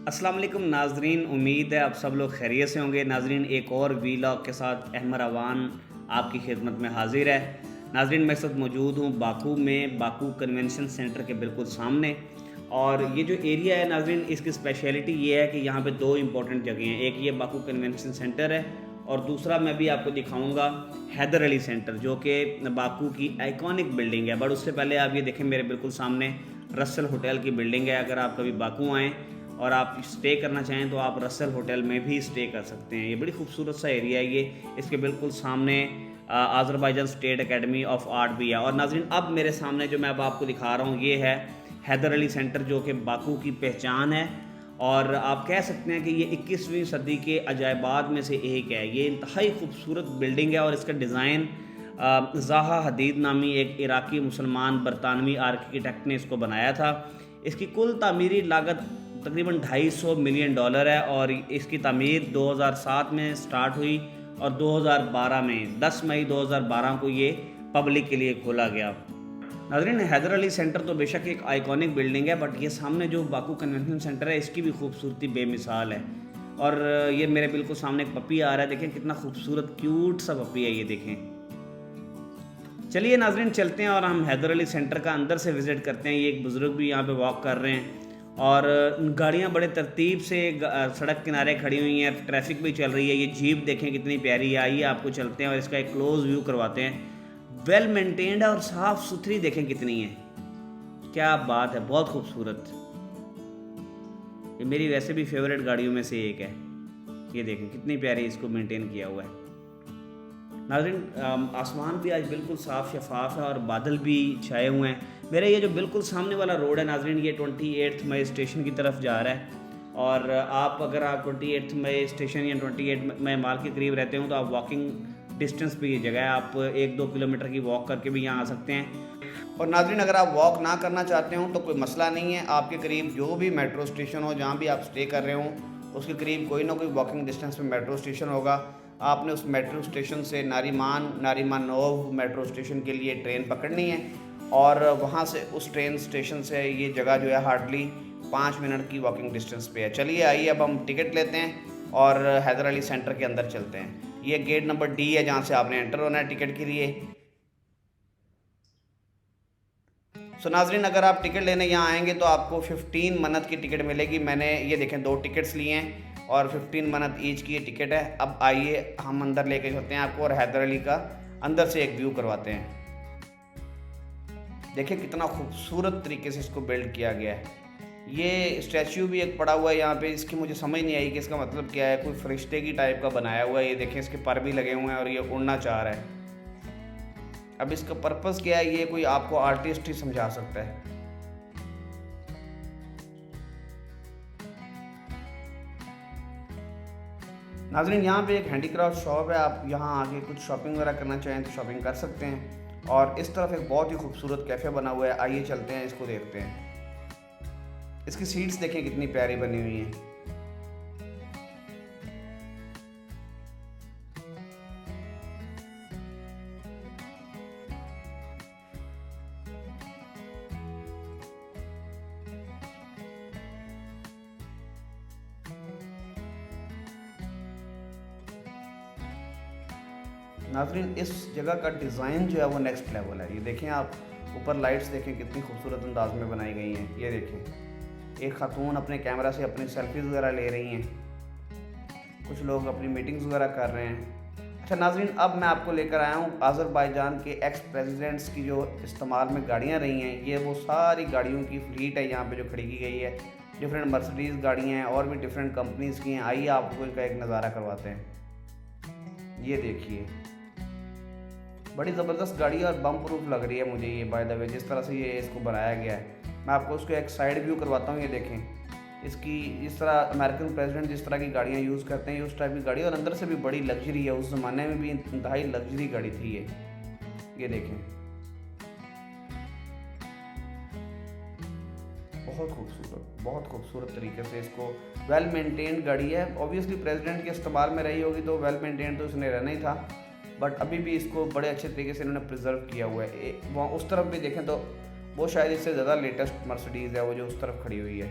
अस्सलाम वालेकुम नाजरीन, उम्मीद है आप सब लोग खैरियत से होंगे। नाजरीन, एक और वीलॉग के साथ अहमद अवान आपकी खिदमत में हाजिर है। नाजरीन, मैं इस वक्त मौजूद हूँ बाकू में, बाकू कन्वेंशन सेंटर के बिल्कुल सामने। और ये जो एरिया है नाजरीन, इसकी स्पेशलिटी ये है कि यहाँ पे दो इंपॉर्टेंट जगह हैं। एक ये बाकू कन्वेंशन सेंटर है और दूसरा मैं भी आपको दिखाऊंगा हैदर अली सेंटर, जो कि बाकू की आइकॉनिक बिल्डिंग है। बट उससे पहले आप ये देखें, मेरे बिल्कुल सामने रसल होटल की बिल्डिंग है। अगर आप कभी बाकू आएँ और आप स्टे करना चाहें तो आप रसल होटल में भी स्टे कर सकते हैं। ये बड़ी खूबसूरत सा एरिया है। ये इसके बिल्कुल सामने Azerbaijan state academy of art भी है। और नाज़रीन, अब मेरे सामने जो मैं अब आपको दिखा रहा हूँ ये है हैदर अली सेंटर, जो कि बाकू की पहचान है। और आप कह सकते हैं कि ये 21वीं सदी के अजायबात में से एक है। ये इंतहाई खूबसूरत बिल्डिंग है और इसका डिज़ाइन ज़ाहा हदीद नामी एक इराकी मुसलमान बरतानवी आर्किटेक्ट ने इसको बनाया था। इसकी कुल तामीरी लागत तकरीबन $250 मिलियन है और इसकी तामीर 2007 में स्टार्ट हुई और 2012 में 10 मई 2012 को ये पब्लिक के लिए खोला गया। नाज़रीन, हैदर अली सेंटर तो बेशक एक आइकॉनिक बिल्डिंग है, बट ये सामने जो बाकू कन्वेंशन सेंटर है इसकी भी खूबसूरती बेमिसाल है। और ये मेरे बिल्कुल सामने एक पपी आ रहा है, देखें कितना खूबसूरत क्यूट सा पपी है ये, देखें। चलिए नाज़रीन, चलते हैं और हम हैदर अली सेंटर का अंदर से विज़िट करते हैं। ये एक बुज़ुर्ग भी यहाँ पे वॉक कर रहे हैं और गाड़ियाँ बड़े तरतीब से सड़क किनारे खड़ी हुई हैं, ट्रैफिक भी चल रही है। ये जीप देखें कितनी प्यारी है। आइए आपको चलते हैं और इसका एक क्लोज व्यू करवाते हैं। वेल मेंटेन्ड है और साफ़ सुथरी देखें कितनी है, क्या बात है, बहुत खूबसूरत। ये मेरी वैसे भी फेवरेट गाड़ियों में से एक है। ये देखें कितनी प्यारी इसको मेंटेन किया हुआ है। नाज़रीन, आसमान भी आज बिल्कुल साफ़ शफाफ है और बादल भी छाए हुए हैं। मेरे ये जो बिल्कुल सामने वाला रोड है नाज़रीन, ये 28 मई स्टेशन की तरफ जा रहा है। और अगर आप 28 मई स्टेशन या 28 मई माल के करीब रहते हो तो आप वॉकिंग डिस्टेंस पे ये जगह है। आप 1-2 किलोमीटर की वॉक करके भी यहाँ आ सकते हैं। और नाज़रीन, अगर आप वॉक ना करना चाहते हो तो कोई मसला नहीं है। आपके करीब जो भी मेट्रो स्टेशन हो, जहाँ भी आप स्टे कर रहे हो, उसके करीब कोई ना कोई वॉकिंग डिस्टेंस पे मेट्रो स्टेशन होगा। आपने उस मेट्रो स्टेशन से नारीमान नोव मेट्रो स्टेशन के लिए ट्रेन पकड़नी है और वहाँ से उस ट्रेन स्टेशन से ये जगह जो है हार्डली 5 मिनट की वॉकिंग डिस्टेंस पे है। चलिए आइए अब हम टिकट लेते हैं और हैदर अली सेंटर के अंदर चलते हैं। ये गेट नंबर D है जहाँ से आपने एंटर होना है टिकट के लिए। सो नाज़रीन, अगर आप टिकट लेने यहाँ आएंगे तो आपको 15 मन्नत की टिकट मिलेगी। मैंने ये देखें 2 टिकट्स लिए हैं और 15 मन्नत ईच की ये टिकट है। अब आइए हम अंदर लेके चलते हैं आपको और हैदर अली का अंदर से एक व्यू करवाते हैं। देखिए कितना खूबसूरत तरीके से इसको बिल्ड किया गया है। ये स्टैचू भी एक पड़ा हुआ है यहाँ पे, इसकी मुझे समझ नहीं आई कि इसका मतलब क्या है। कोई फरिश्ते की टाइप का बनाया हुआ है। ये देखें इसके पर भी लगे हुए हैं और ये उड़ना चाह रहा है। अब इसका पर्पस क्या है ये कोई आपको आर्टिस्ट ही समझा सकता है। नाज़रीन, यहाँ पे एक हैंडीक्राफ्ट शॉप है। आप यहाँ आके कुछ शॉपिंग वगैरह करना चाहें तो शॉपिंग कर सकते हैं। और इस तरफ एक बहुत ही खूबसूरत कैफ़े बना हुआ है। आइए चलते हैं, इसको देखते हैं। इसकी सीट्स देखें कितनी प्यारी बनी हुई हैं। नाज़रीन, इस जगह का डिज़ाइन जो है वो नेक्स्ट लेवल है। ये देखें आप, ऊपर लाइट्स देखें कितनी खूबसूरत अंदाज में बनाई गई हैं। ये देखें एक खातून अपने कैमरा से अपनी सेल्फीज़ वगैरह ले रही हैं। कुछ लोग अपनी मीटिंग्स वगैरह कर रहे हैं। अच्छा नाज़रीन, अब मैं आपको लेकर आया हूँ आज़रबाईजान के एक्स प्रेसिडेंट्स की जो इस्तेमाल में गाड़ियाँ रही हैं। ये वो सारी गाड़ियों की फ्लीट है यहाँ पे जो खड़ी की गई है। डिफरेंट मर्सिडीज़ गाड़ियाँ हैं और भी डिफरेंट कंपनीज़ की हैं। आइए आपको इनका एक नज़ारा करवाते हैं। ये देखिए बड़ी ज़बरदस्त गाड़ी है और बम प्रूफ लग रही है मुझे ये, बाय द वे, जिस तरह से ये इसको बनाया गया है। मैं आपको उसको एक साइड व्यू करवाता हूँ। ये देखें इसकी, इस तरह अमेरिकन प्रेसिडेंट जिस तरह की गाड़ियाँ यूज़ करते हैं, उस टाइप की गाड़ी, और अंदर से भी बड़ी लग्जरी है। उस ज़माने में भी इंतहाई लग्जरी गाड़ी थी ये देखें, बहुत खूबसूरत तरीके से इसको वेल मेंटेन्ड गाड़ी है। ऑब्वियसली प्रेसिडेंट के इस्तेमाल में रही होगी तो वेल मेंटेन्ड तो इसने रहना ही था, बट अभी भी इसको बड़े अच्छे तरीके से इन्होंने प्रिजर्व किया हुआ है। वहाँ उस तरफ भी देखें तो वो शायद इससे ज़्यादा लेटेस्ट मर्सिडीज़ है वो जो उस तरफ खड़ी हुई है।